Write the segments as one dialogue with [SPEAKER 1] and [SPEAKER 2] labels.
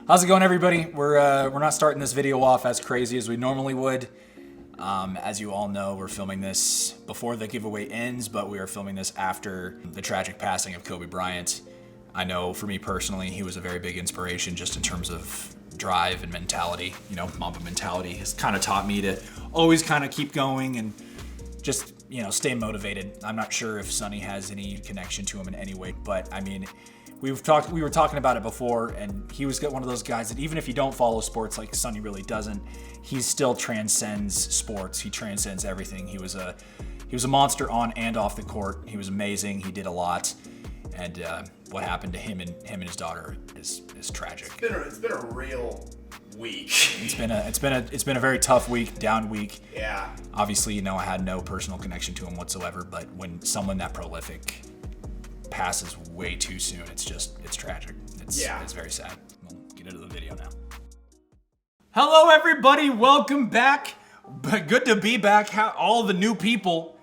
[SPEAKER 1] How's it going, everybody? We're not starting this video off as crazy as we normally would. As you all know, we're filming this before the giveaway ends, but we are filming this after the tragic passing of Kobe Bryant. I know for me personally, he was a very big inspiration just in terms of drive and mentality. You know, Mamba mentality has kind of taught me to always kind of keep going and just, you know, stay motivated. I'm not sure if Sonny has any connection to him in any way, but I mean, we were talking about it before, and he was one of those guys that even if you don't follow sports like Sonny really doesn't, he still transcends sports. He transcends everything. He was a monster on and off the court. He was amazing. He did a lot, and what happened to him and his daughter is tragic.
[SPEAKER 2] It's been a real week.
[SPEAKER 1] It's been a very tough week, down week.
[SPEAKER 2] Yeah.
[SPEAKER 1] Obviously, you know, I had no personal connection to him whatsoever, but when someone that prolific passes way too soon, it's tragic. It's very sad. We'll get into the video now. Hello, everybody. Welcome back. Good to be back. All the new people.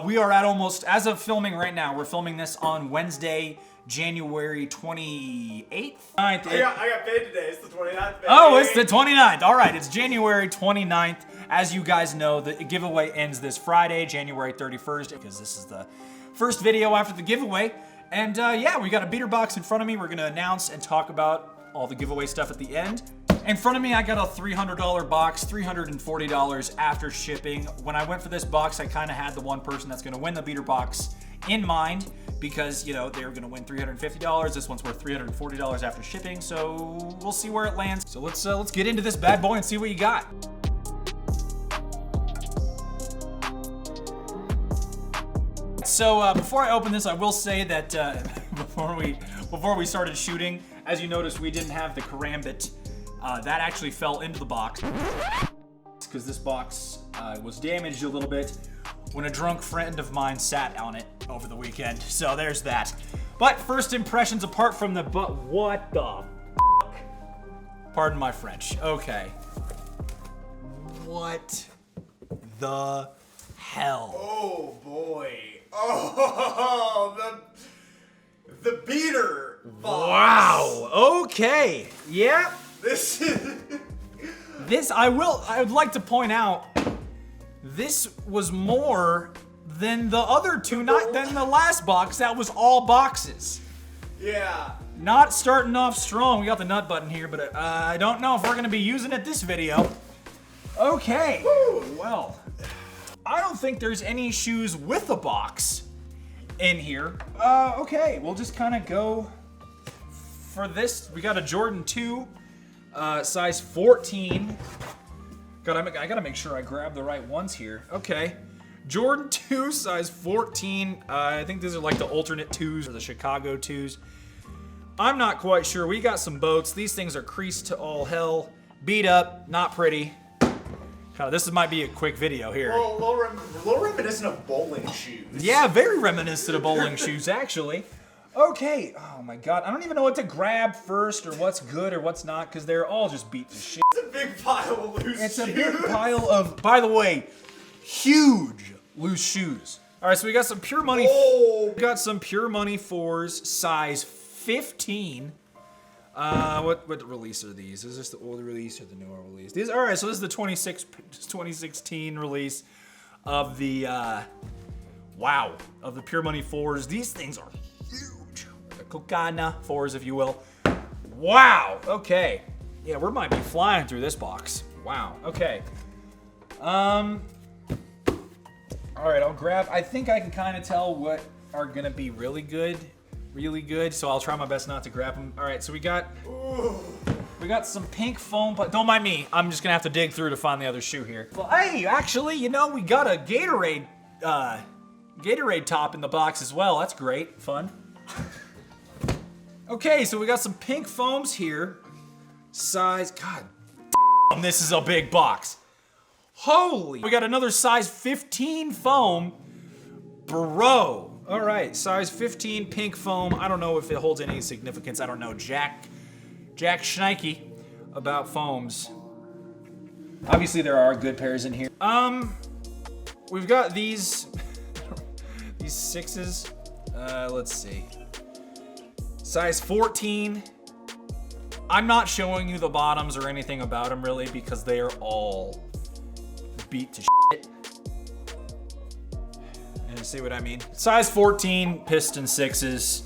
[SPEAKER 1] We are at almost, as of filming right now, we're filming this on Wednesday, January 28th?
[SPEAKER 2] I got paid today. It's the 29th. Baby.
[SPEAKER 1] Oh, it's the 29th. All right, it's January 29th. As you guys know, the giveaway ends this Friday, January 31st, because this is the first video after the giveaway. And yeah, we got a beater box in front of me. We're gonna announce and talk about all the giveaway stuff at the end. In front of me, I got a $300 box, $340 after shipping. When I went for this box, I kind of had the one person that's gonna win the beater box in mind because, you know, they were gonna win $350. This one's worth $340 after shipping, so we'll see where it lands. So let's get into this bad boy and see what you got. So before I open this, I will say that before we started shooting, as you noticed, we didn't have the karambit. That actually fell into the box because this box was damaged a little bit when a drunk friend of mine sat on it over the weekend. So there's that. But first impressions, apart from the what the f***? Pardon my French. Okay. What the hell?
[SPEAKER 2] Oh boy. Oh, the beater box.
[SPEAKER 1] Wow. Okay. Yep. I would like to point out, this was more than the other two, than the last box. That was all boxes.
[SPEAKER 2] Yeah.
[SPEAKER 1] Not starting off strong. We got the nut button here, but I don't know if we're gonna be using it this video. Okay.
[SPEAKER 2] Woo.
[SPEAKER 1] Well, I don't think there's any shoes with a box in here. Okay, we'll just kind of go for this. We got a Jordan 2, size 14. I gotta make sure I grab the right ones here. Okay, Jordan 2, size 14. I think these are like the alternate 2s or the Chicago 2s. I'm not quite sure. We got some boats. These things are creased to all hell, beat up, not pretty. This might be a quick video here.
[SPEAKER 2] Well, a little reminiscent of bowling shoes.
[SPEAKER 1] Yeah, very reminiscent of bowling shoes, actually. Okay, oh my god, I don't even know what to grab first or what's good or what's not because they're all just beat to shit.
[SPEAKER 2] It's a big pile of loose shoes.
[SPEAKER 1] It's a big pile of, by the way, huge loose shoes. All right, so we got some Pure Money.
[SPEAKER 2] Oh.
[SPEAKER 1] We got some Pure Money 4s, size 15. What release are these? Is this the older release or the newer release? These, all right, so this is the 2016 release of the, of the Pure Money 4s. These things are huge. The Cocaina 4s, if you will. Wow, okay. Yeah, we might be flying through this box. Wow, okay. All right, I'll grab, I think I can kind of tell what are gonna be really good, so I'll try my best not to grab them. All right, so we got some pink foam, but don't mind me. I'm just gonna have to dig through to find the other shoe here. Well, hey, actually, you know, we got a Gatorade top in the box as well. That's great, fun. Okay, so we got some pink foams here. Size, god, this is a big box. Holy, we got another size 15 foam, bro. All right, size 15 pink foam. I don't know if it holds any significance. I don't know Jack Schneike about foams. Obviously, there are good pairs in here. We've got these 6s. Let's see. Size 14. I'm not showing you the bottoms or anything about them really because they are all beat to shit. You see what I mean? Size 14, piston 6s.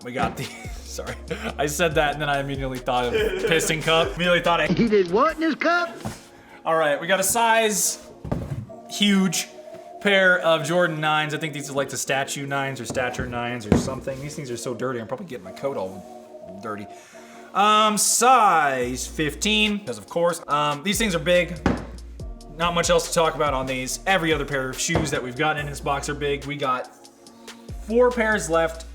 [SPEAKER 1] We got the, sorry. I said that and then I immediately thought of piston cup. Immediately thought I—
[SPEAKER 3] He did what in his cup?
[SPEAKER 1] All right, we got a size huge pair of Jordan 9s. I think these are like the statue 9s or stature 9s or something. These things are so dirty. I'm probably getting my coat all dirty. Size 15, because of course. These things are big. Not much else to talk about on these. Every other pair of shoes that we've gotten in this box are big. We got 4 pairs left.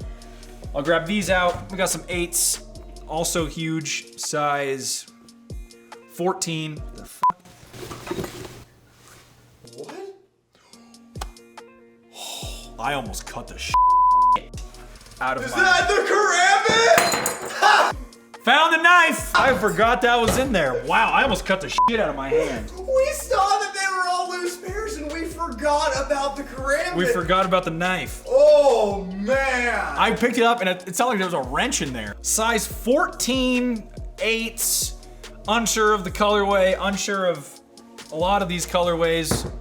[SPEAKER 1] I'll grab these out. We got some 8s, also huge, size 14. The fuck?
[SPEAKER 2] What?
[SPEAKER 1] I almost cut the shit out of
[SPEAKER 2] Is
[SPEAKER 1] my—
[SPEAKER 2] that the karambit?
[SPEAKER 1] Found the knife! I forgot that was in there. Wow, I almost cut the shit out of my hand.
[SPEAKER 2] We saw that they were all loose pairs and we forgot about the karambit.
[SPEAKER 1] We forgot about the knife.
[SPEAKER 2] Oh, man.
[SPEAKER 1] I picked it up and it sounded like there was a wrench in there. Size 14, 8s, unsure of the colorway, unsure of a lot of these colorways,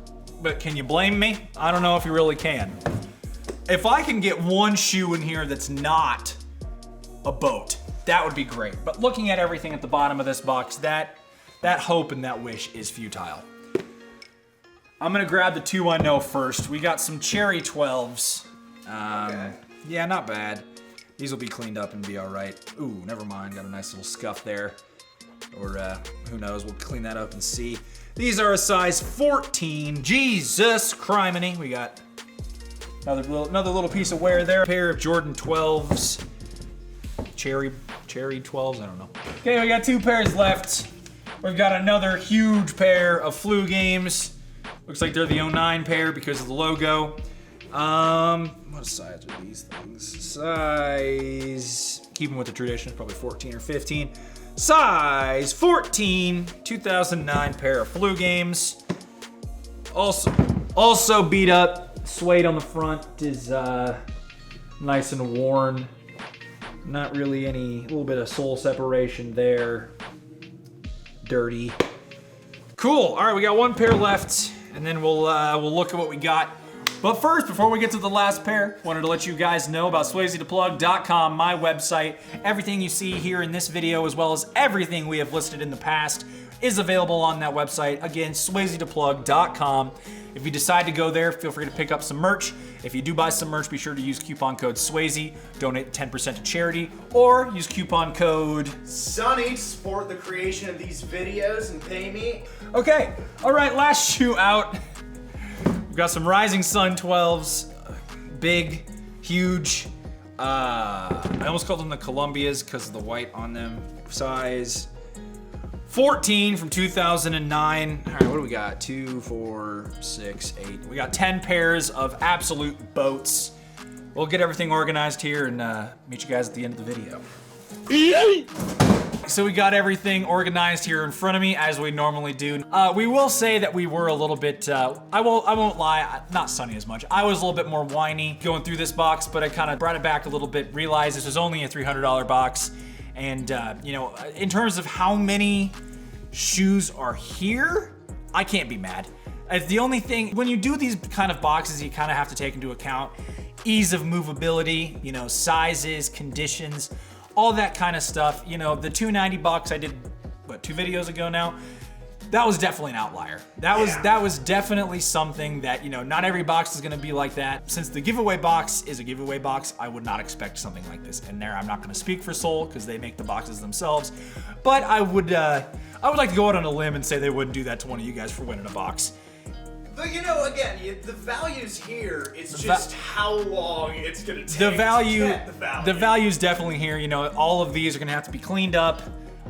[SPEAKER 1] but can you blame me? I don't know if you really can. If I can get one shoe in here that's not a boat, that would be great. But looking at everything at the bottom of this box, that hope and that wish is futile. I'm gonna grab the 2 I know first. We got some cherry 12s.
[SPEAKER 2] Okay.
[SPEAKER 1] Yeah, not bad. These will be cleaned up and be all right. Ooh, never mind, got a nice little scuff there. Or who knows, we'll clean that up and see. These are a size 14. Jesus criminy. We got another little piece of wear there. A pair of Jordan 12s. Cherry 12s, I don't know. Okay, we got 2 pairs left. We've got another huge pair of Flu Games. Looks like they're the 09 pair because of the logo. What size are these things? Size, keeping with the tradition, probably 14 or 15. Size 14, 2009 pair of Flu Games. Also beat up. Suede on the front is nice and worn. Not really any, a little bit of sole separation there. Dirty. Cool, all right, we got 1 pair left, and then we'll look at what we got. But first, before we get to the last pair, wanted to let you guys know about SwazyToPlug.com, my website. Everything you see here in this video, as well as everything we have listed in the past, is available on that website. Again, SwazyToPlug.com. If you decide to go there, feel free to pick up some merch. If you do buy some merch, be sure to use coupon code Swazy, donate 10% to charity, or use coupon code
[SPEAKER 2] Sonny to support the creation of these videos and pay me.
[SPEAKER 1] Okay, all right, last shoe out. We've got some Rising Sun 12s, big, huge. I almost called them the Columbias because of the white on them. Size 14 from 2009. All right, what do we got? 2, 4, 6, 8. We got 10 pairs of absolute boats. We'll get everything organized here and meet you guys at the end of the video. So we got everything organized here in front of me as we normally do. We will say that we were a little bit, I won't lie, not Sonny as much. I was a little bit more whiny going through this box, but I kind of brought it back a little bit, realized this was only a $300 box. And you know, in terms of how many shoes are here, I can't be mad. It's the only thing, when you do these kind of boxes, you kind of have to take into account ease of movability, you know, sizes, conditions, all that kind of stuff. You know, the 290 box I did, what, 2 videos ago now? That was definitely an outlier. That was definitely something that, you know, not every box is gonna be like that. Since the giveaway box is a giveaway box, I would not expect something like this in there. I'm not gonna speak for Soul because they make the boxes themselves, but I would like to go out on a limb and say they wouldn't do that to one of you guys for winning a box.
[SPEAKER 2] But you know, again, the value's here. It's just how long it's gonna take
[SPEAKER 1] The value,
[SPEAKER 2] to get the value.
[SPEAKER 1] The value's definitely here. You know, all of these are gonna have to be cleaned up.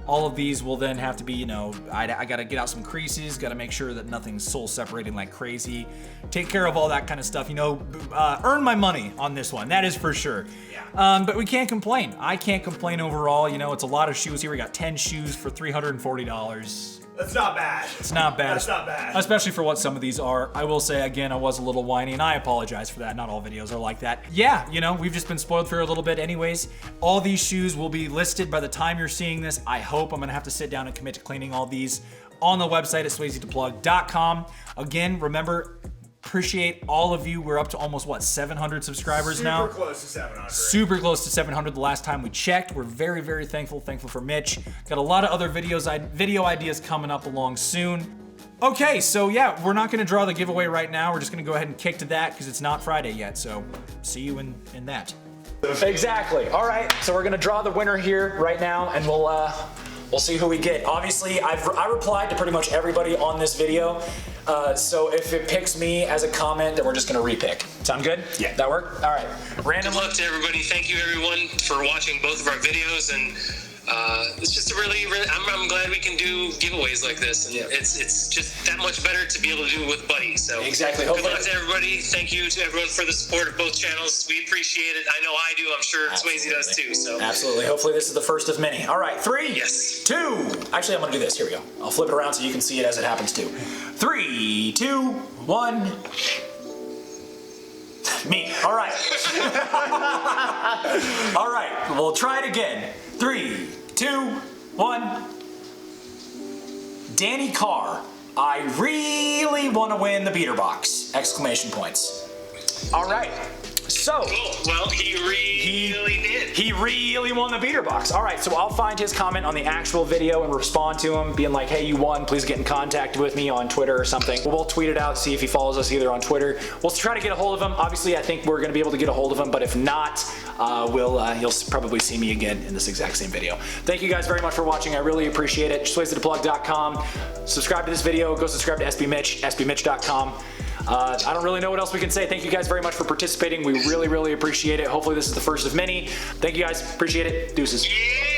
[SPEAKER 1] All of these will then have to be, you know, I gotta get out some creases, gotta make sure that nothing's soul separating like crazy. Take care of all that kind of stuff, you know, earn my money on this one, that is for sure.
[SPEAKER 2] Yeah.
[SPEAKER 1] But we can't complain. I can't complain overall, you know, it's a lot of shoes here. We got 10 shoes for $340.
[SPEAKER 2] That's not bad.
[SPEAKER 1] It's not bad.
[SPEAKER 2] That's not bad.
[SPEAKER 1] Especially for what some of these are. I will say again, I was a little whiny and I apologize for that. Not all videos are like that. Yeah, you know, we've just been spoiled for a little bit anyways. All these shoes will be listed by the time you're seeing this. I hope. I'm gonna have to sit down and commit to cleaning all these on the website at swazytoplug.com. Again, remember, appreciate all of you. We're up to almost, what, 700 subscribers now?
[SPEAKER 2] Super close to 700.
[SPEAKER 1] Super close to 700 the last time we checked. We're very, very thankful. Thankful for Mitch. Got a lot of other video ideas coming up along soon. Okay, so yeah, we're not gonna draw the giveaway right now. See gonna go ahead and kick to that because it's not Friday yet. So see you in that. Exactly. All right, so we're gonna draw the winner here right now, and we'll see who we get. Obviously, I replied to pretty much everybody on this video. So if it picks me as a comment, then we're just gonna repick. Sound good?
[SPEAKER 3] Yeah.
[SPEAKER 1] That work? All right.
[SPEAKER 4] Good luck to everybody. Thank you everyone for watching both of our videos, and it's just a really I'm glad we can do giveaways like this, and it's just that much better to be able to do it with buddies. So
[SPEAKER 1] exactly.
[SPEAKER 4] Good luck to everybody. Thank you to everyone for the support of both channels. We appreciate it. I know I do. I'm sure Swazy does too. So
[SPEAKER 1] absolutely. Hopefully this is the first of many. All right, 3,
[SPEAKER 4] yes.
[SPEAKER 1] 2. Actually, I'm gonna do this. Here we go. I'll flip it around so you can see it as it happens too. 3, 2, 1. Me. All right. All right. We'll try it again. 3, 2, 1. Danny Carr. I really want to win the beater box! Exclamation points. All right. So,
[SPEAKER 4] cool. Well, he really did.
[SPEAKER 1] He really won the beater box. All right, so I'll find his comment on the actual video and respond to him, being like, hey, you won. Please get in contact with me on Twitter or something. We'll tweet it out, see if he follows us either on Twitter. We'll try to get a hold of him. Obviously, I think we're going to be able to get a hold of him, but if not, you'll probably see me again in this exact same video. Thank you guys very much for watching. I really appreciate it. SwazyToPlug.com. Subscribe to this video. Go subscribe to SB Mitch, SBMitch.com. I don't really know what else we can say. Thank you guys very much for participating. We really, really appreciate it. Hopefully this is the first of many. Thank you guys. Appreciate it. Deuces.
[SPEAKER 4] Yeah.